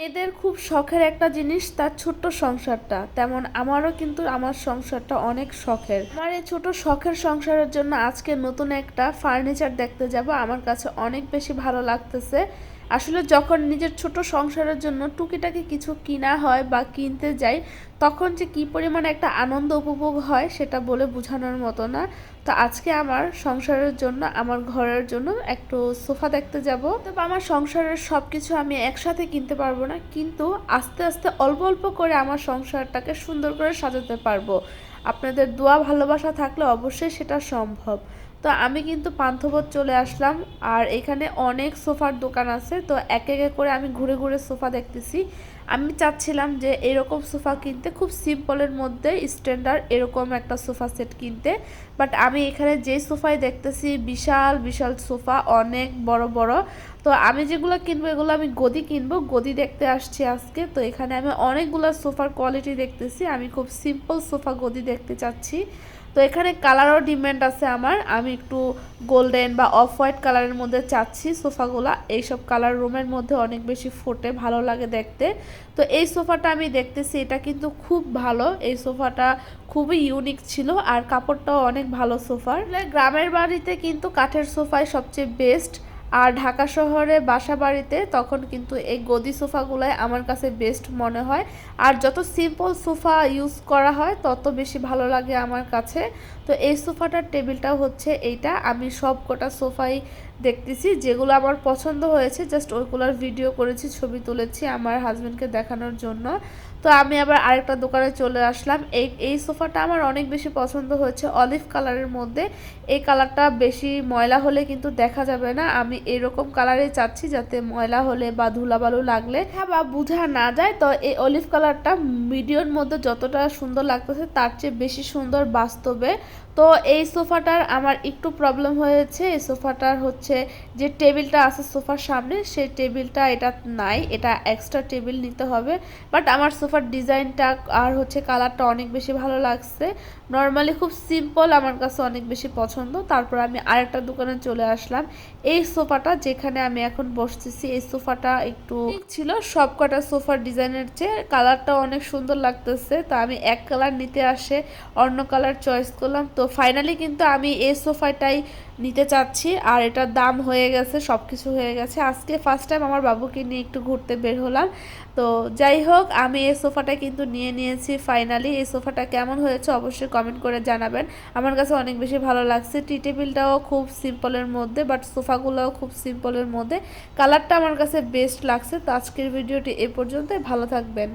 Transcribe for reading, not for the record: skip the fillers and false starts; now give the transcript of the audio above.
মেয়েদের খুব শখের একটা জিনিস তার ছোট্ট সংসারটা, তেমন আমারও কিন্তু আমার সংসারটা অনেক শখের। আমার এই ছোট শখের সংসারের জন্য আজকে নতুন একটা ফার্নিচার দেখতে যাব। আমার কাছে অনেক বেশি ভালো লাগতেছে। আসলে যখন নিজের ছোট সংসারের জন্য টুকিটাকি কিছু কিনা হয় বা কিনতে যাই, তখন যে কি পরিমাণে একটা আনন্দ উপভোগ হয় সেটা বলে বোঝানোর মতো না। তো আজকে আমার সংসারের জন্য, আমার ঘরের জন্য একটু সোফা দেখতে যাব। তবে আমার সংসারের সব কিছু আমি একসাথে কিনতে পারবো না, কিন্তু আস্তে আস্তে অল্প অল্প করে আমার সংসারটাকে সুন্দর করে সাজাতে পারবো। আপনাদের দোয়া ভালোবাসা থাকলে অবশ্যই সেটা সম্ভব। তো আমি কিন্তু পান্থপথ চলে আসলাম, আর এখানে অনেক সোফার দোকান আছে। তো এক এক করে আমি ঘুরে ঘুরে সোফা দেখতেছি। আমি চাচ্ছিলাম যে এরকম সোফা কিনতে, খুব সিম্পলের মধ্যে স্ট্যান্ডার্ড এরকম একটা সোফা সেট কিনতে। বাট আমি এখানে যে সোফাই দেখতেছি বিশাল বিশাল সোফা, অনেক বড় বড়। তো আমি যেগুলো কিনবো এগুলো আমি গদি কিনবো, গদি দেখতে আসছি আজকে। তো এখানে আমি অনেকগুলো সোফার কোয়ালিটি দেখতেছি, আমি খুব সিম্পল সোফা গদি দেখতে চাচ্ছি। তো এখানে কালারও ডিমান্ড আছে আমার, আমি একটু গোল্ডেন বা অফ হোয়াইট কালারের মধ্যে চাচ্ছি সোফাগুলা। এইসব কালার রুমের মধ্যে অনেক বেশি ফোটে, ভালো লাগে দেখতে। তো এই সোফাটা আমি দেখতেছি, এটা কিন্তু খুব ভালো। এই সোফাটা খুবই ইউনিক ছিল, আর কাপড়টাও অনেক ভালো সোফার। গ্রামের বাড়িতে কিন্তু কাঠের সোফাই সবচেয়ে বেস্ট, আর ঢাকা শহরে বাসা বাড়িতে তখন কিন্তু এই গদি সোফাগুলাই আমার কাছে বেস্ট মনে হয়। আর যত সিম্পল সোফা ইউজ করা হয় তত বেশি ভালো লাগে আমার কাছে। তো এই সোফাটার টেবিলটাও হচ্ছে এইটা। আমি সব কটা সোফাই দেখতেছি, যেগুলো আমার পছন্দ হয়েছে জাস্ট ওইগুলোর ভিডিও করেছি, ছবি তুলেছি আমার হাজব্যান্ডকে দেখানোর জন্য। তো আমি আবার আরেকটা দোকানে চলে আসলাম। এই সোফাটা আমার অনেক বেশি পছন্দ হয়েছে, অলিভ কালারের মধ্যে। এই কালারটা বেশি ময়লা হলে কিন্তু দেখা যাবে না, আমি এরকম কালারে চাচ্ছি যাতে ময়লা হলে বা ধুলাবালু লাগলে বা বোঝা না যায়। তো এই অলিভ কালারটা ভিডিওর মধ্যে যতটা সুন্দর লাগতেছে তার চেয়ে বেশি সুন্দর বাস্তবে। তো এই সোফাটার আমার একটু প্রবলেম হয়েছে। এই সোফাটার হচ্ছে যে টেবিলটা আছে সোফার সামনে, সেই টেবিলটা এটা নাই, এটা এক্সট্রা টেবিল নিতে হবে। বাট আমার সোফার ডিজাইনটা আর হচ্ছে কালারটা অনেক বেশি ভালো লাগছে। নর্মালি খুব সিম্পল আমার কাছে অনেক বেশি পছন্দ। তারপর আমি আরেকটা দোকানে চলে আসলাম। এই সোফাটা যেখানে আমি এখন বসতেছি, এই সোফাটা একটু ছিল সব কটা সোফার ডিজাইনের চেয়ে, কালারটা অনেক সুন্দর লাগতেছে। তো আমি এক কালার নিতে আসে অন্য কালার চয়েস করলাম। তো ফাইনালি কিন্তু আমি এই সোফাটাই নিতে চাচ্ছি, আর এটার দাম হয়ে গেছে, সব কিছু হয়ে গেছে। আজকে ফার্স্ট টাইম আমার বাবুকে নিয়ে একটু ঘুরতে বের হলাম। তো যাই হোক, আমি এই সোফাটা কিন্তু নিয়ে নিয়েছি ফাইনালি। এই সোফাটা কেমন হয়েছে অবশ্যই কমেন্ট করে জানাবেন। আমার কাছে অনেক বেশি ভালো লাগছে। টি টেবিলটাও খুব সিম্পলের মধ্যে, বাট সোফাগুলোও খুব সিম্পলের মধ্যে। কালারটা আমার কাছে বেস্ট লাগছে। তো আজকের ভিডিওটি এ পর্যন্তই, ভালো থাকবেন।